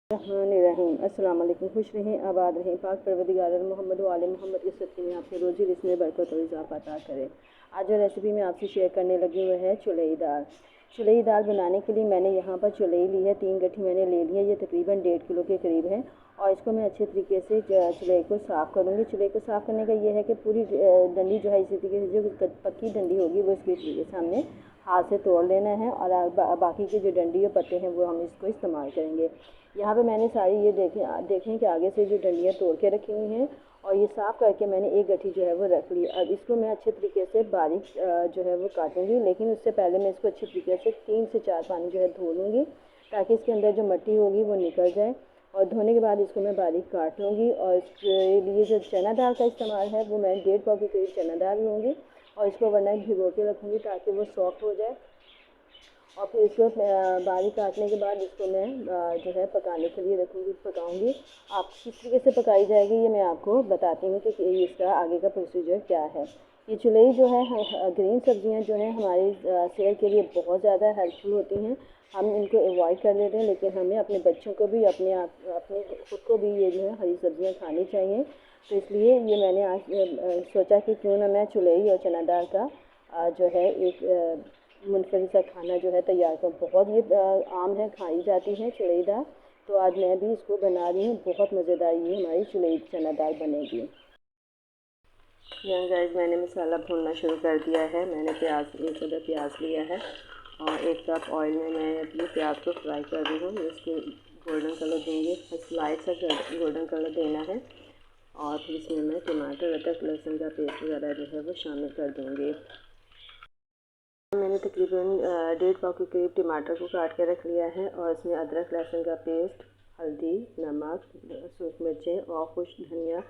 रहीम अस्सलाम वालेकुम। खुश रहें, आबाद रहें, पाक परवरदिगार मोहम्मद व आले मोहम्मद की सच्ची में आपके रोज़ी रिस्क में बरकत और इजाफा अता करें। आज जो रेसिपी मैं आपसे शेयर करने लगी हुई है चुलई दाल। चुलई दाल बनाने के लिए मैंने यहाँ पर चुलई ली है, 3 गट्ठी मैंने ले ली है। ये तकरीबन 1.5 किलो के करीब है और इसको मैं अच्छे तरीके से चुलई को साफ़ करूँगी। चुलई को साफ़ करने का ये है कि पूरी डंडी जो है इसी तरीके से जो पक्की डंडी होगी वो इसके तरीके से हमने हाथ से तोड़ लेना है और बाकी के जो डंडी और पत्ते हैं वो हम इसको इस्तेमाल करेंगे। यहाँ पे मैंने सारी ये देखें कि आगे से जो डंडियाँ तोड़ के रखी हुई हैं और ये साफ़ करके मैंने एक गट्ठी जो है वो रख ली। अब इसको मैं अच्छे तरीके से बारीक जो है वो काटूँगी, लेकिन उससे पहले मैं इसको अच्छे तरीके से 3 से 4 पानी जो है धो लूँगी ताकि इसके अंदर जो मिट्टी होगी वो निकल जाए। और धोने के बाद इसको मैं बारीक काट लूँगी और इसके लिए जो चना दाल का इस्तेमाल है वो मैं 1.5 पाव के करीब चना दाल लूँगी और इसको ओवरनाइट भिगो के रखूँगी ताकि वो सॉफ्ट हो जाए। और फिर इसको बारीक काटने के बाद इसको मैं जो है पकाने के लिए रखूँगी, पकाऊँगी। आप किस तरीके से पकाई जाएगी ये मैं आपको बताती हूँ कि इसका आगे का प्रोसीजर क्या है। ये चुलई जो है ग्रीन सब्जियाँ जो हैं हमारी सेहत के लिए बहुत ज़्यादा हेल्पफुल होती हैं। हम इनको अवॉइड कर देते हैं, लेकिन हमें अपने बच्चों को भी अपने खुद को भी ये जो है हरी सब्जियाँ खानी चाहिए। तो इसलिए ये मैंने आज सोचा कि क्यों ना मैं चुलई और चना दाल का जो है एक मुनफरद सा खाना जो है तैयार कर। बहुत ये आम है, खाई जाती है चुलई दाल, तो आज मैं भी इसको बना रही हूँ। बहुत मज़ेदार ये हमारी चुलई चना दाल बनेगी। यहाँ गाइस मैंने मसाला भूनना शुरू कर दिया है। मैंने एक अदर प्याज लिया है और 1 कप ऑयल में मैं अपने प्याज को फ्राई कर रही हूँ। इसको गोल्डन कलर देंगे, बस लाइट सा गोल्डन कलर देना है। और फिर इसमें मैं टमाटर, अदरक, लहसुन का पेस्ट वगैरह जो है वो शामिल कर दूँगी। मैंने तकरीबन 1.5 पाव के करीब टमाटर को काट के रख लिया है और इसमें अदरक लहसुन का पेस्ट, हल्दी, नमक, सूखी मिर्चें और कुछ धनिया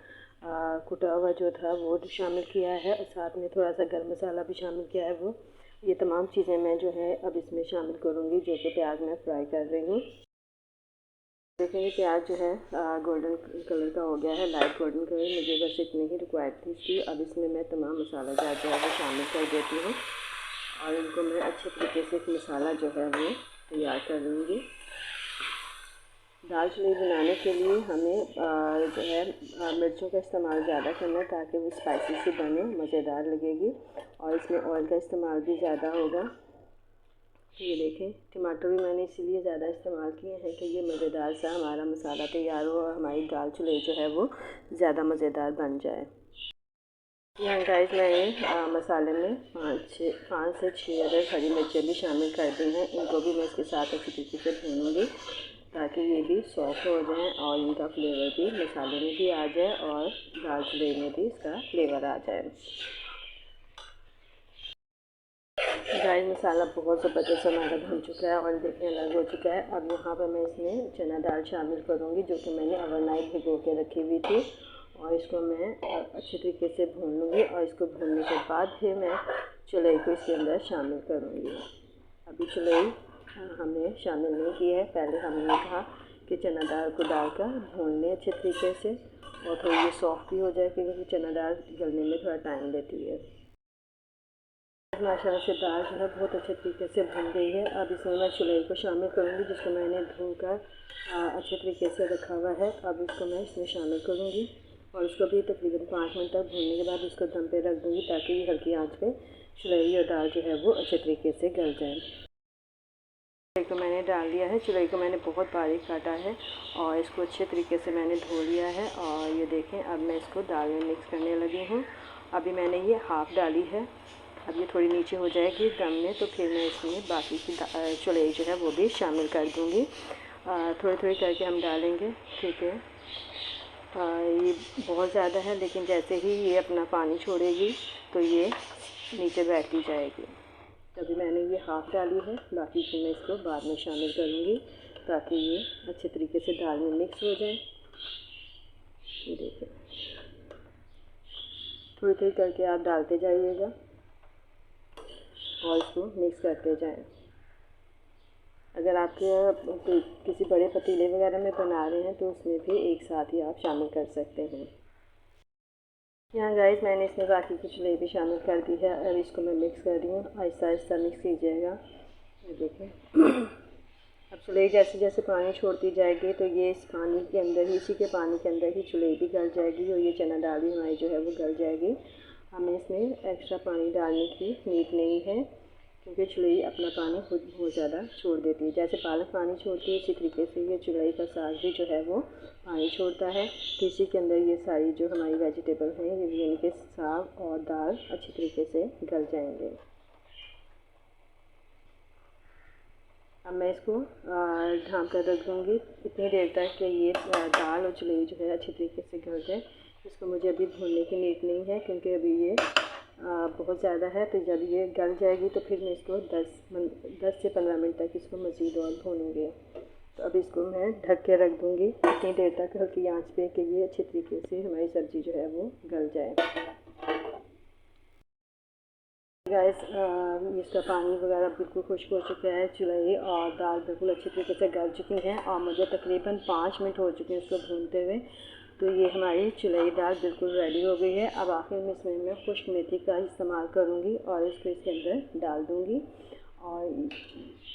कुटा हुआ जो था वो शामिल किया है और साथ में थोड़ा सा गर्म मसाला भी शामिल किया है। वो ये तमाम चीज़ें मैं जो है अब इसमें शामिल करूँगी जो कि प्याज में फ्राई कर रही हूँ। देखेंगे प्याज जो है गोल्डन कलर का हो गया है, लाइट गोल्डन कलर। मुझे बस इतनी ही रिक्वायर्ड थी इसकी। अब इसमें मैं तमाम मसाला जो है वो शामिल कर देती हूँ और इनको मैं अच्छे तरीके से एक मसाला जो है वो तैयार कर लूँगी। दाल चुलई बनाने के लिए हमें जो है मिर्चों का इस्तेमाल ज़्यादा करना है ताकि वो स्पाइसी सी बने, मज़ेदार लगेगी। और इसमें ऑयल का इस्तेमाल भी ज़्यादा होगा। तो ये देखें टमाटर भी मैंने इसीलिए ज़्यादा इस्तेमाल किए हैं कि ये मज़ेदार सा हमारा मसाला तैयार हो और हमारी दाल चुलई जो है वो ज़्यादा मज़ेदार बन जाए। यहाँ गाइस मैंने मसाले में 5 से 6 अदर हरी मिर्चें भी शामिल कर दी हैं। इनको भी मैं इसके साथ अच्छी तरीके से भूनूँगी ताकि ये भी सॉफ्ट हो जाएं और इनका फ्लेवर भी मसाले में भी आ जाए और दाल चुलई में भी इसका फ्लेवर आ जाए। गाइस मसाला बहुत ज़बरदस्त हमारा भून चुका है और देखने अलग हो चुका है। अब यहाँ पर मैं इसमें चना दाल शामिल करूँगी जो कि मैंने ओवरनाइट भिगो के रखी हुई थी और इसको मैं अच्छे तरीके से भून लूँगी और इसको भूनने के बाद फिर मैं चुलई को इसके अंदर शामिल करूँगी। अभी चुलई हमने शामिल नहीं की है, पहले हमने कहा कि चना दाल को डालकर भून लें अच्छे तरीके से और थोड़ी ये सॉफ्ट भी हो जाए क्योंकि चना दाल गलने में थोड़ा टाइम लेती है। माशाल्लाह से दाल जो है बहुत अच्छे तरीके से भून गई है। अब इसमें मैं चुलई को शामिल करूँगी जिसको मैंने धोकर अच्छे तरीके से रखा हुआ है। अब इसको मैं इसमें शामिल करूँगी और इसको भी तकरीबन 5 मिनट तक भूनने के बाद इसको दम पे रख दूँगी ताकि हल्की आंच पे चुलई और दाल जो है वो अच्छे तरीके से गल जाए। चुलई को मैंने डाल दिया है, चुलई को मैंने बहुत बारीक काटा है और इसको अच्छे तरीके से मैंने धो लिया है और ये देखें अब मैं इसको दाल में मिक्स करने लगी हूँ। अभी मैंने ये हाफ़ डाली है, अब ये थोड़ी नीचे हो जाएगी दम में तो फिर मैं इसमें बाकी की चुलई जो है वो भी शामिल कर दूँगी। थोड़ी थोड़ी करके हम डालेंगे, ठीक है। ये बहुत ज़्यादा है लेकिन जैसे ही ये अपना पानी छोड़ेगी तो ये नीचे बैठती जाएगी। तभी मैंने ये हाफ़ डाली है, बाकी फिर मैं इसको बाद में शामिल करूँगी ताकि ये अच्छे तरीके से दाल में मिक्स हो जाए। ये देखिए थोड़ी थोड़ी करके आप डालते जाइएगा और इसको मिक्स करते जाएं। अगर आपके किसी बड़े पतीले वगैरह में बना रहे हैं तो उसमें भी एक साथ ही आप शामिल कर सकते हैं। यहाँ गाइस मैंने इसमें बाकी की चुलई भी शामिल कर दी है। अब इसको मैं मिक्स कर रही हूँ, आहिस्ता आहिस्ता मिक्स कीजिएगा। ये देखें अब चुल्ही जैसे जैसे पानी छोड़ती जाएगी तो ये इस पानी के अंदर ही, इसी के पानी के अंदर ही चुल्ही भी गल जाएगी और ये चना दाल भी हमारी जो है वो गल जाएगी। हमें इसमें एक्स्ट्रा पानी डालने की नीड नहीं है क्योंकि चुल्ही अपना पानी खुद बहुत ज़्यादा छोड़ देती है। जैसे पालक पानी छोड़ती है इसी तरीके से ये चुल्ही का साग भी जो है वो पानी छोड़ता है। तो इसी के अंदर ये सारी जो हमारी वेजिटेबल हैं ये यानी कि साग और दाल अच्छी तरीके से गल जाएंगे। अब मैं इसको ढाँप कर रख दूँगी इतनी देर तक कि ये दाल और चुल्ही जो है अच्छी तरीके से गल जाए। इसको मुझे अभी भूनने की नीड नहीं है क्योंकि अभी ये बहुत ज़्यादा है। तो जब ये गल जाएगी तो फिर मैं इसको 10 से 15 मिनट तक इसको मज़ीद और भूनूँगी। तो अब इसको मैं ढक के रख दूँगी इतनी देर तक हल्की आंच पे कि ये अच्छे तरीके से हमारी सब्ज़ी जो है वो गल जाए। गैस इसका पानी वगैरह बिल्कुल खुश्क हो चुका है, चुल्ही और दाल बिल्कुल अच्छी तरीके से गल चुकी हैं और मुझे तकरीबन 5 मिनट हो चुके हैं इसको भूनते हुए। तो ये हमारी चुल्ही दाल बिल्कुल रेडी हो गई है। अब आखिर में इसमें मैं खुश्क मेथी का इस्तेमाल करूँगी और इसको इसके अंदर डाल दूँगी। और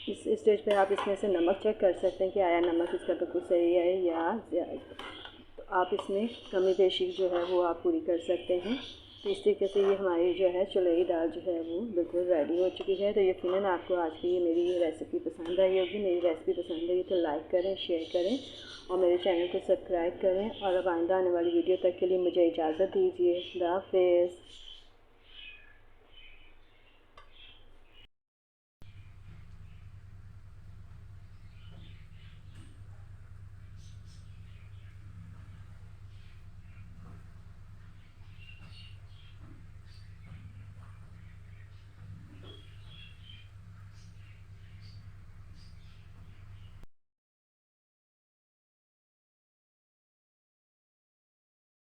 इस स्टेज पे आप इसमें से नमक चेक कर सकते हैं कि आया नमक इसका बिल्कुल सही है या तो आप इसमें कमी पेशी जो है वो आप पूरी कर सकते हैं। तो इस तरीके से ये हमारी जो है चुल्ही दाल जो है वो बिल्कुल रेडी हो चुकी है। तो यकीनन आपको आज की मेरी ये रेसिपी पसंद आई होगी। मेरी रेसिपी पसंद आई तो लाइक करें, शेयर करें और मेरे चैनल को सब्सक्राइब करें। और अब आइंदा आने वाली वीडियो तक के लिए मुझे इजाज़त दीजिए। खुदा हाफ़िज़।